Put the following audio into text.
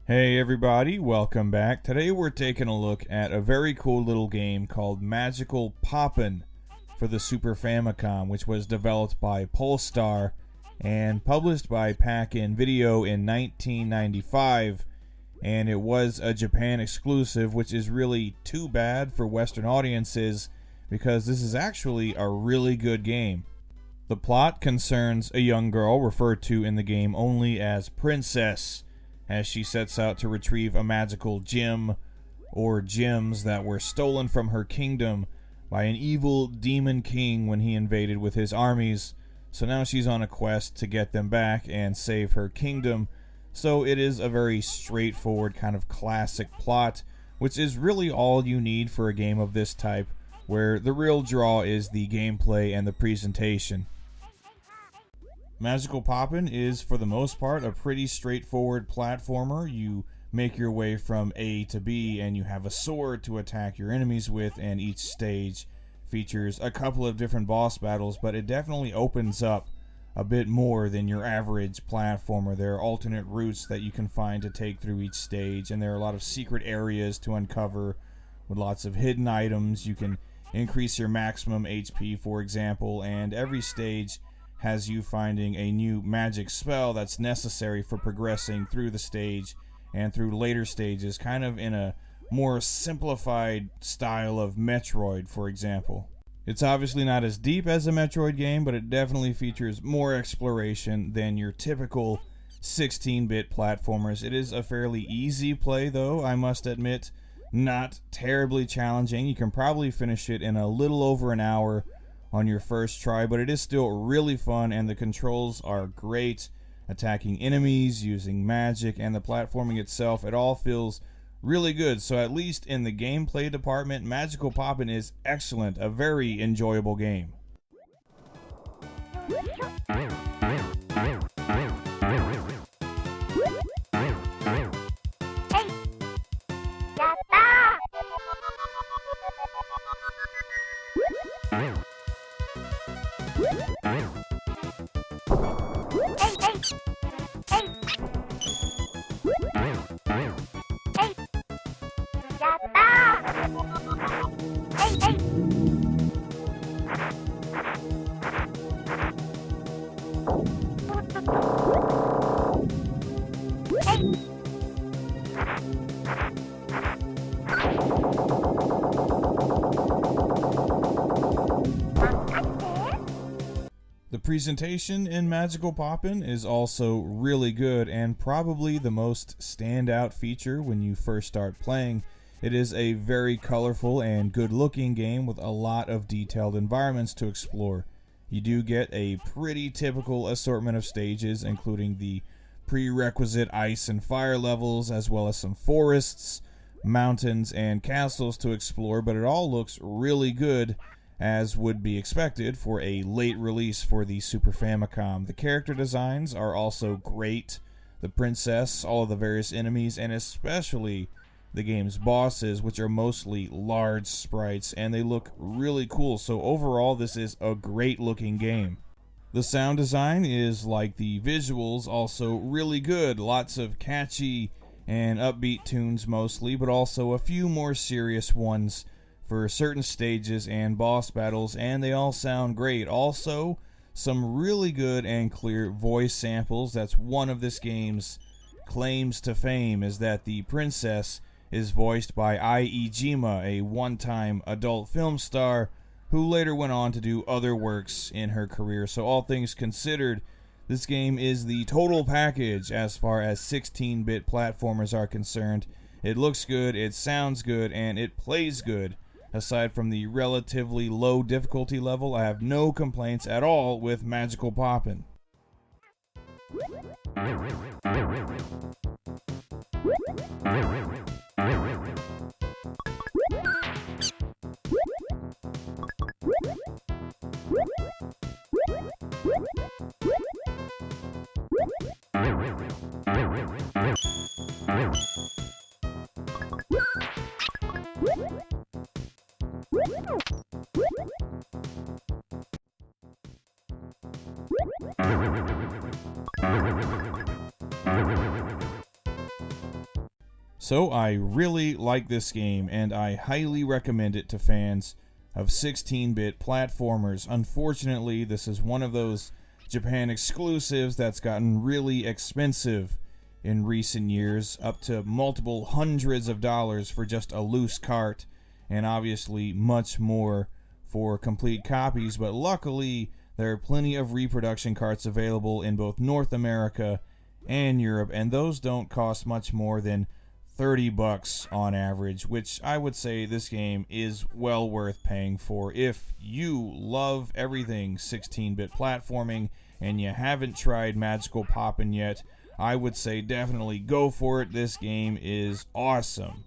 Hey everybody, welcome back. Today we're taking a look at a very cool little game called Magical Poppin' for the Super Famicom, which was developed by Polestar and published by Pack-In Video in 1995. And it was a Japan exclusive, which is really too bad for Western audiences because this is actually a really good game. The plot concerns a young girl referred to in the game only as Princess, as she sets out to retrieve a magical gem or gems that were stolen from her kingdom by an evil demon king when he invaded with his armies. So now she's on a quest to get them back and save her kingdom. So it is a very straightforward kind of classic plot, which is really all you need for a game of this type, where the real draw is the gameplay and the presentation. Magical Poppin' is, for the most part, a pretty straightforward platformer. You make your way from A to B, and you have a sword to attack your enemies with, and each stage features a couple of different boss battles, but it definitely opens up a bit more than your average platformer. There are alternate routes that you can find to take through each stage, and there are a lot of secret areas to uncover with lots of hidden items. You can increase your maximum HP, for example, and every stage has you finding a new magic spell that's necessary for progressing through the stage and through later stages, kind of in a more simplified style of Metroid, for example. It's obviously not as deep as a Metroid game, but it definitely features more exploration than your typical 16-bit platformers. It is a fairly easy play, though, I must admit. Not terribly challenging. You can probably finish it in a little over an hour on your first try, but it is still really fun, and the controls are great. Attacking enemies, using magic, and the platforming itself, it all feels really good. So at least in the gameplay department, Magical Poppin' is excellent, a very enjoyable game. The presentation in Magical Poppin' is also really good, and probably the most standout feature when you first start playing. It is a very colorful and good-looking game with a lot of detailed environments to explore. You do get a pretty typical assortment of stages, including the prerequisite ice and fire levels, as well as some forests, mountains, and castles to explore, but it all looks really good, as would be expected for a late release for the Super Famicom. The character designs are also great. The princess, all of the various enemies, and especially the game's bosses, which are mostly large sprites, and they look really cool. So overall, this is a great looking game. The sound design is like the visuals, also really good. Lots of catchy and upbeat tunes mostly, but also a few more serious ones for certain stages and boss battles, and they all sound great. Also, some really good and clear voice samples. That's one of this game's claims to fame, is that the princess is voiced by Ai Ijima, a one-time adult film star who later went on to do other works in her career. So all things considered, this game is the total package as far as 16-bit platformers are concerned. It looks good, it sounds good, and it plays good. Aside from the relatively low difficulty level, I have no complaints at all with Magical Poppin'. So I really like this game, and I highly recommend it to fans of 16-bit platformers. Unfortunately, this is one of those Japan exclusives that's gotten really expensive in recent years, up to multiple hundreds of dollars for just a loose cart, and obviously much more for complete copies. But luckily, there are plenty of reproduction carts available in both North America and Europe, and those don't cost much more than $30 on average, which I would say this game is well worth paying for. If you love everything 16-bit platforming and you haven't tried Magical Poppin' yet, I would say definitely go for it. This game is awesome.